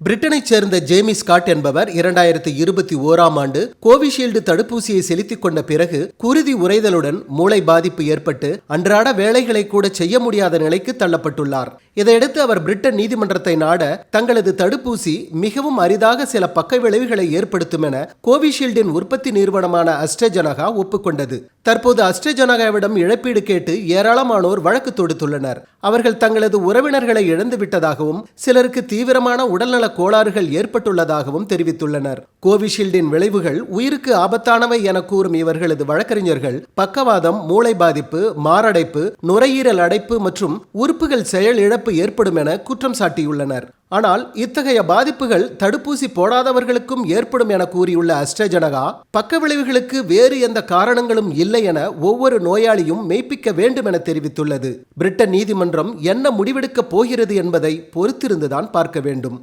பிரிட்டனைச் சேர்ந்த Jamie Scott என்பவர் 2021ஆம் ஆண்டு கோவிஷீல்டு தடுப்பூசியை செலுத்திக் கொண்ட பிறகு குருதி உறைதலுடன் மூளை பாதிப்பு ஏற்பட்டு அன்றாட வேலைகளை கூட செய்ய முடியாத நிலைக்கு தள்ளப்பட்டுள்ளார். இதையடுத்து அவர் பிரிட்டன் நீதிமன்றத்தை நாட தங்களது தடுப்பூசி மிகவும் அரிதாக சில பக்க விளைவுகளை ஏற்படுத்தும் என கோவிஷீல்டின் உற்பத்தி நிறுவனமான அஸ்ட்ராஜெனகா ஒப்புக்கொண்டது. தற்போது அஸ்ட்ராஜெனகாவிடம் இழப்பீடு கேட்டு ஏராளமானோர் வழக்கு தொடுத்துள்ளனர். அவர்கள் தங்களது உறவினர்களை இழந்துவிட்டதாகவும் சிலருக்கு தீவிரமான உடல்நல கோளாறுகள் ஏற்பட்டுள்ளதாகவும் தெரிவித்துள்ளனர். கோவிஷீல்டின் விளைவுகள் உயிருக்கு ஆபத்தானவை என கூறும் இவர்களது வழக்கறிஞர்கள் பக்கவாதம், மூளை பாதிப்பு, மாரடைப்பு, நுரையீரல் அடைப்பு மற்றும் உறுப்புகள் செயல் இழப்பு ஏற்படும் என குற்றம் சாட்டியுள்ளனர். ஆனால் இத்தகைய பாதிப்புகள் தடுப்பூசி போடாதவர்களுக்கும் ஏற்படும் என கூறியுள்ள அஸ்ட்ராஜெனகா பக்க விளைவுகளுக்கு வேறு எந்த காரணங்களும் இல்லை என ஒவ்வொரு நோயாளியும் மெய்ப்பிக்க வேண்டும் என தெரிவித்துள்ளது. பிரிட்டன் நீதிமன்றம் என்ன முடிவெடுக்கப் போகிறது என்பதை பொறுத்திருந்துதான் பார்க்க வேண்டும்.